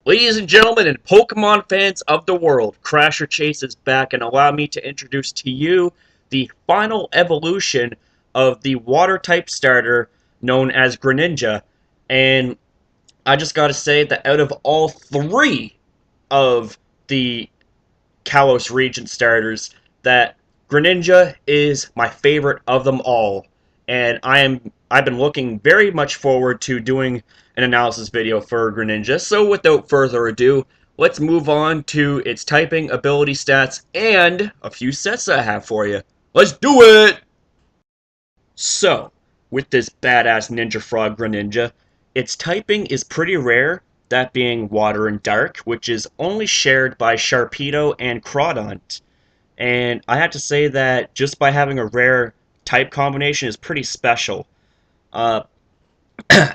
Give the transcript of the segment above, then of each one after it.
Ladies and gentlemen, and Pokemon fans of the world, Crasher Chase is back, and allow me to introduce to you the final evolution of the Water-type starter known as Greninja. And I just gotta say that out of all three of the Kalos region starters, that Greninja is my favorite of them all, and I've been looking very much forward to doing an analysis video for Greninja. So without further ado, let's move on to its typing, ability stats, and a few sets I have for you. Let's do it! So, with this badass Ninja Frog Greninja, its typing is pretty rare, that being Water and Dark, which is only shared by Sharpedo and Crawdont. And I have to say that just by having a rare type combination is pretty special. Uh,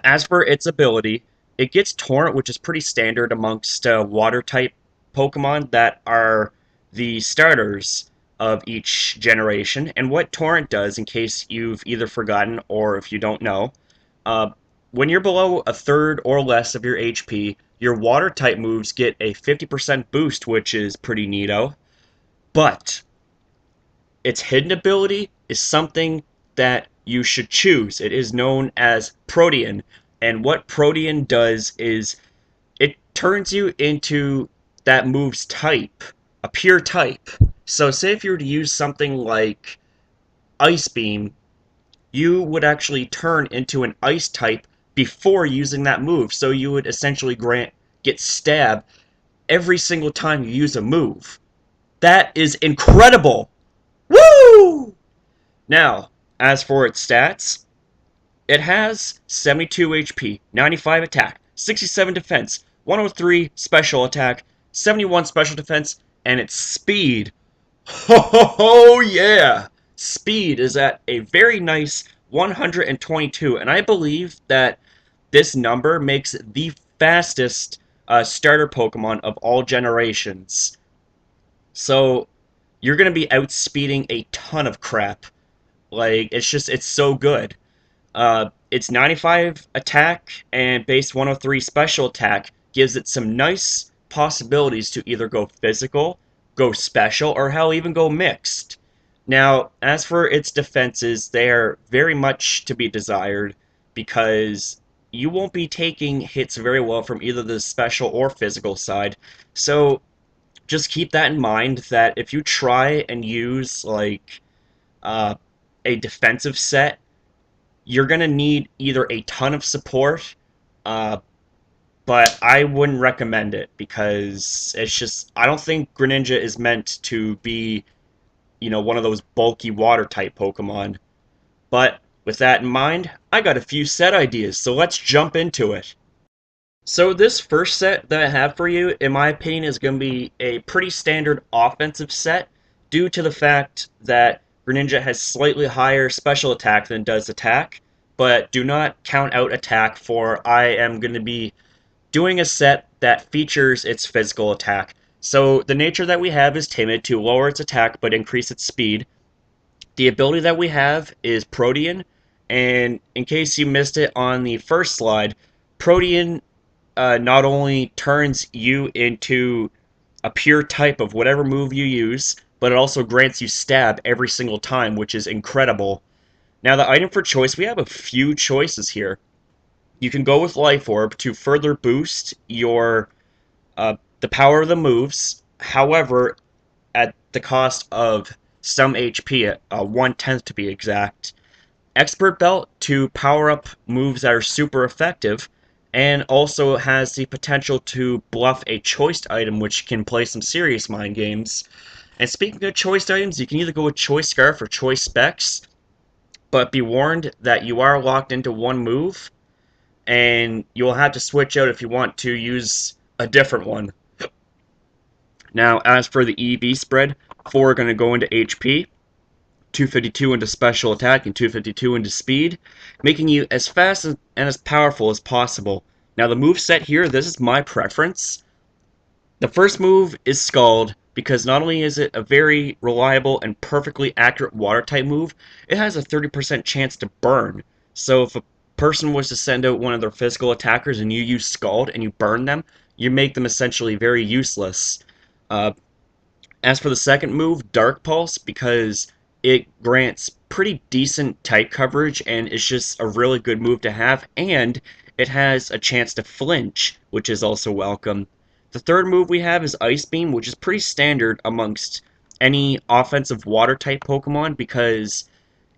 as for its ability, it gets Torrent, which is pretty standard amongst water type Pokemon that are the starters of each generation. And what Torrent does, in case you've either forgotten or if you don't know, uh, when you're below a third or less of your HP, your water type moves get a 50% boost, which is pretty neato. But its hidden ability is something that you should choose. It is known as Protean, and what Protean does is it turns you into that move's type, a pure type. So say if you were to use something like Ice Beam, you would actually turn into an ice type before using that move. So you would essentially get stabbed every single time you use a move. That is incredible! Woo! Now, as for its stats, it has 72 HP, 95 attack, 67 defense, 103 special attack, 71 special defense, and its speed. Ho ho ho yeah! Speed is at a very nice 122, and I believe that this number makes the fastest starter Pokemon of all generations. So, you're going to be outspeeding a ton of crap. Like, it's so good. Its 95 attack and base 103 special attack gives it some nice possibilities to either go physical, go special, or hell, even go mixed. Now, as for its defenses, they are very much to be desired because you won't be taking hits very well from either the special or physical side. So just keep that in mind that if you try and use like uh, a defensive set, you're gonna need either a ton of support, uh, but I wouldn't recommend it because it's just I don't think Greninja is meant to be, one of those bulky water type Pokemon. But with that in mind, I got a few set ideas, so let's jump into it. So this first set that I have for you, in my opinion, is going to be a pretty standard offensive set due to the fact that Greninja has slightly higher special attack than it does attack, but do not count out attack for I am going to be doing a set that features its physical attack. So the nature that we have is Timid to lower its attack but increase its speed. The ability that we have is Protean, and in case you missed it on the first slide, Protean not only turns you into a pure type of whatever move you use, but it also grants you stab every single time, which is incredible. Now, the item for choice, we have a few choices here. You can go with Life Orb to further boost the power of the moves. However, at the cost of some HP, 1/10 to be exact. Expert Belt to power up moves that are super effective, and also has the potential to bluff a choiced item which can play some serious mind games. And speaking of choiced items, you can either go with Choice Scarf or Choice Specs, but be warned that you are locked into one move, and you'll have to switch out if you want to use a different one. Now, as for the EV spread, 4 are going to go into HP, 252 into special attack, and 252 into speed, making you as fast and as powerful as possible. Now the move set here, this is my preference. The first move is Scald, because not only is it a very reliable and perfectly accurate water type move, it has a 30% chance to burn. So if a person was to send out one of their physical attackers and you use Scald and you burn them, you make them essentially very useless. Uh, as for the second move, Dark Pulse, because it grants pretty decent type coverage and it's just a really good move to have, and it has a chance to flinch, which is also welcome. The third move we have is Ice Beam, which is pretty standard amongst any offensive water type Pokemon because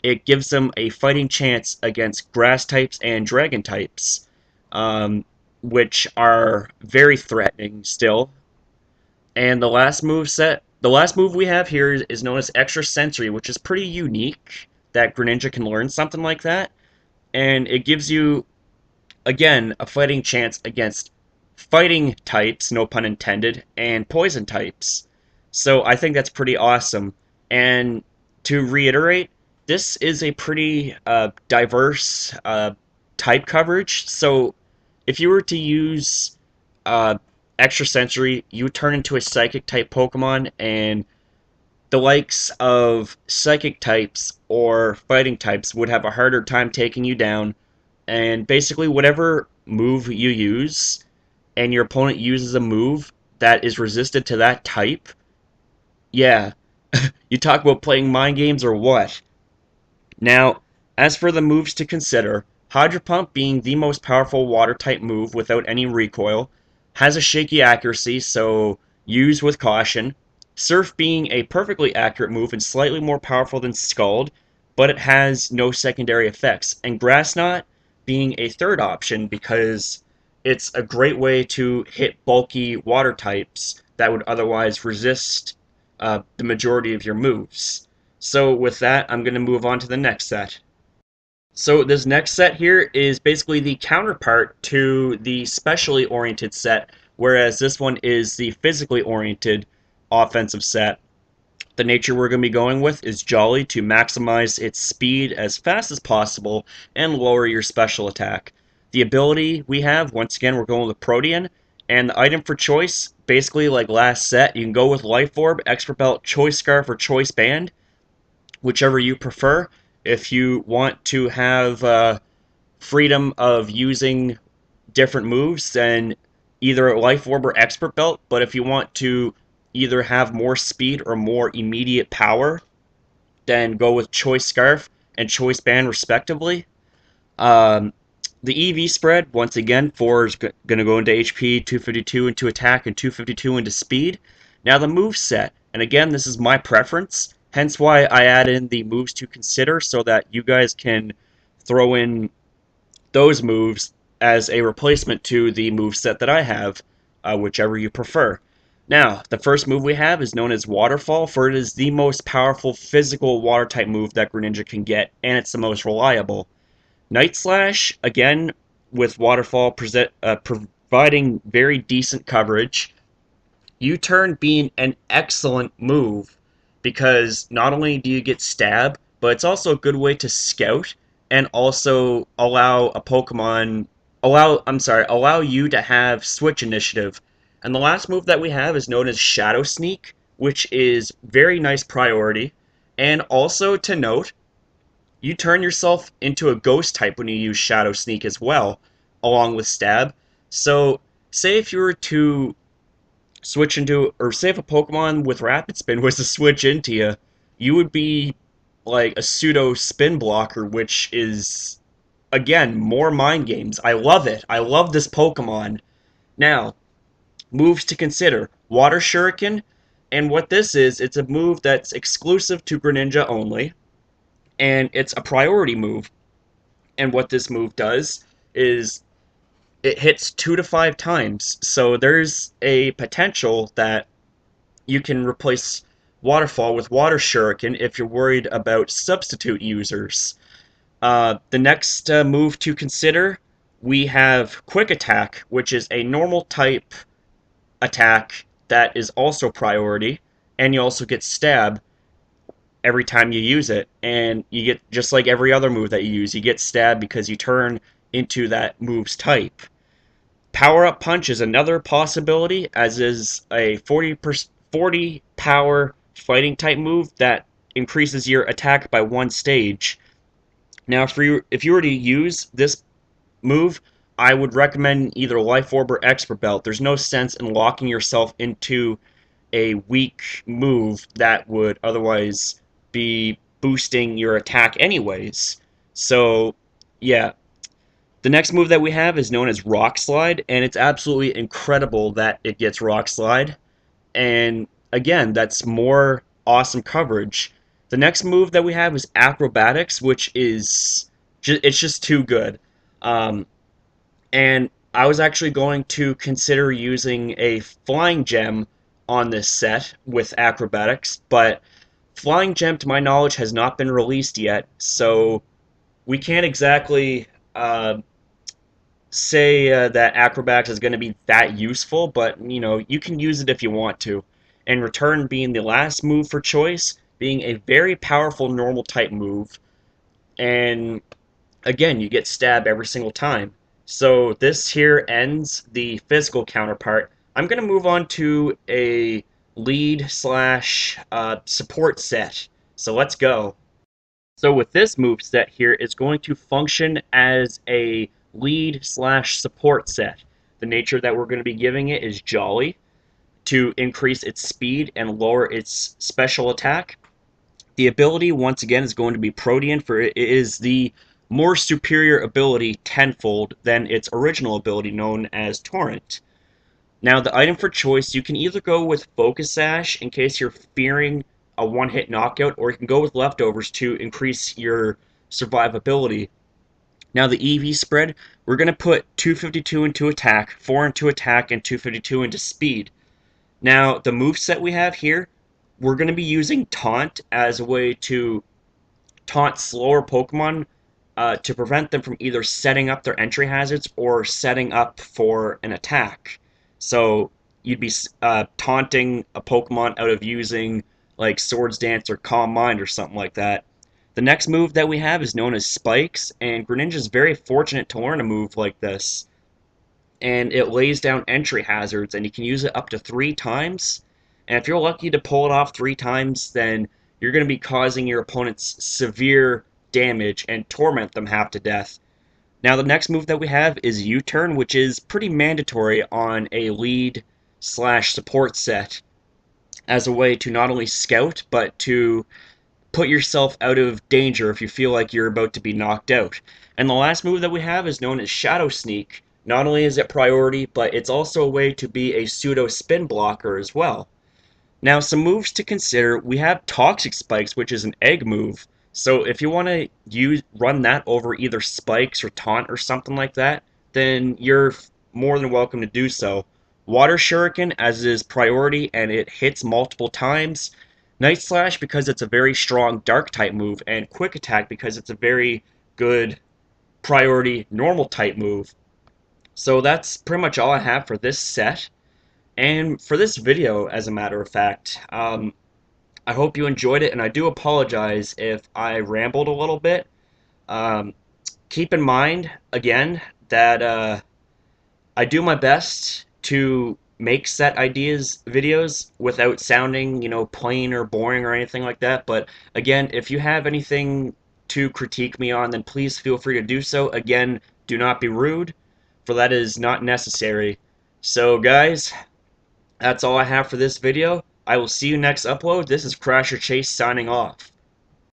it gives them a fighting chance against grass types and dragon types, um, which are very threatening still. And the last move we have here is known as Extra Sensory, which is pretty unique that Greninja can learn something like that. And it gives you, again, a fighting chance against fighting types, no pun intended, and poison types. So I think that's pretty awesome. And to reiterate, this is a pretty diverse type coverage. So if you were to use uh, Extra Sensory, you would turn into a Psychic type Pokemon, and the likes of Psychic types or Fighting types would have a harder time taking you down. And basically, whatever move you use, and your opponent uses a move that is resistant to that type, yeah, you talk about playing mind games or what? Now, as for the moves to consider, Hydro Pump being the most powerful water type move without any recoil, has a shaky accuracy, so use with caution. Surf being a perfectly accurate move and slightly more powerful than Scald, but it has no secondary effects. And Grass Knot being a third option because it's a great way to hit bulky water types that would otherwise resist the majority of your moves. So with that, I'm going to move on to the next set. So this next set here is basically the counterpart to the specially oriented set, whereas this one is the physically oriented offensive set. The nature we're going to be going with is Jolly to maximize its speed as fast as possible and lower your special attack. The ability we have, once again, we're going with Protean, and the item for choice, basically like last set, you can go with Life Orb, Expert Belt, Choice Scarf, or Choice Band, whichever you prefer. If you want to have freedom of using different moves, then either Life Orb or Expert Belt. But if you want to either have more speed or more immediate power, then go with Choice Scarf and Choice Band, respectively. Um, the EV spread, once again, 4 is going to go into HP, 252 into attack, and 252 into speed. Now the move set, and again, this is my preference, hence why I add in the moves to consider so that you guys can throw in those moves as a replacement to the move set that I have, whichever you prefer. Now, the first move we have is known as Waterfall, for it is the most powerful physical water type move that Greninja can get, and it's the most reliable. Night Slash, again, with Waterfall providing very decent coverage. U-turn being an excellent move because not only do you get stab, but it's also a good way to scout and also allow you to have switch initiative. And the last move that we have is known as Shadow Sneak, which is very nice priority. And also to note, you turn yourself into a ghost type when you use Shadow Sneak as well, along with Stab. So, say if you were to switch into, or say if a Pokemon with Rapid Spin was to switch into you, you would be like a pseudo spin blocker, which is, again, more mind games. I love it. I love this Pokemon. Now, moves to consider. Water Shuriken, and what this is, it's a move that's exclusive to Greninja only, and it's a priority move. And what this move does is it hits 2 to 5 times. So there's a potential that you can replace Waterfall with Water Shuriken if you're worried about substitute users. The next move to consider, we have Quick Attack, which is a normal type attack that is also priority, and you also get Stab every time you use it, and you get, just like every other move that you use, you get Stab because you turn into that move's type. Power Up Punch is another possibility, as is a 40 power fighting type move that increases your attack by 1 stage. Now, if you were to use this move, I would recommend either Life Orb or Expert Belt. There's no sense in locking yourself into a weak move that would otherwise be boosting your attack anyways. So, yeah. The next move that we have is known as Rock Slide, and it's absolutely incredible that it gets Rock Slide. And again, that's more awesome coverage. The next move that we have is Acrobatics, which is it's just too good. Um, and I was actually going to consider using a Flying Gem on this set with Acrobatics, but Flying Gem, to my knowledge, has not been released yet, so we can't exactly say that Acrobatics is going to be that useful, but you can use it if you want to. And Return being the last move for choice, being a very powerful normal type move, and again, you get stabbed every single time. So this here ends the physical counterpart. I'm going to move on to a lead slash support set. So let's go. So with this move set here, it's going to function as a lead slash support set. The nature that we're going to be giving it is Jolly to increase its speed and lower its special attack. The ability, once again, is going to be Protean, for it is the more superior ability tenfold than its original ability known as Torrent. Now, the item for choice, you can either go with Focus Sash in case you're fearing a one-hit knockout, or you can go with Leftovers to increase your survivability. Now, the EV spread, we're going to put 252 into attack, 4 into attack, and 252 into speed. Now, the moveset we have here, we're going to be using Taunt as a way to taunt slower Pokemon to prevent them from either setting up their entry hazards or setting up for an attack. So you'd be taunting a Pokemon out of using like Swords Dance or Calm Mind or something like that. The next move that we have is known as Spikes, and Greninja is very fortunate to learn a move like this. And it lays down entry hazards, and you can use it up to 3 times. And if you're lucky to pull it off 3 times, then you're going to be causing your opponents severe damage and torment them half to death. Now, the next move that we have is U-Turn, which is pretty mandatory on a lead slash support set as a way to not only scout, but to put yourself out of danger if you feel like you're about to be knocked out. And the last move that we have is known as Shadow Sneak. Not only is it priority, but it's also a way to be a pseudo spin blocker as well. Now, some moves to consider, we have Toxic Spikes, which is an egg move. So if you want to run that over either Spikes or Taunt or something like that, then you're more than welcome to do so. Water Shuriken, as is priority, and it hits multiple times. Night Slash, because it's a very strong Dark type move, and Quick Attack, because it's a very good priority normal type move. So that's pretty much all I have for this set. And for this video, as a matter of fact, I hope you enjoyed it, and I do apologize if I rambled a little bit. Um, Keep in mind, again, that I do my best to make set ideas videos without sounding, plain or boring or anything like that. But again, if you have anything to critique me on, then please feel free to do so. Again, do not be rude, for that is not necessary. So, guys, that's all I have for this video. I will see you next upload. This is Crasher Chase signing off.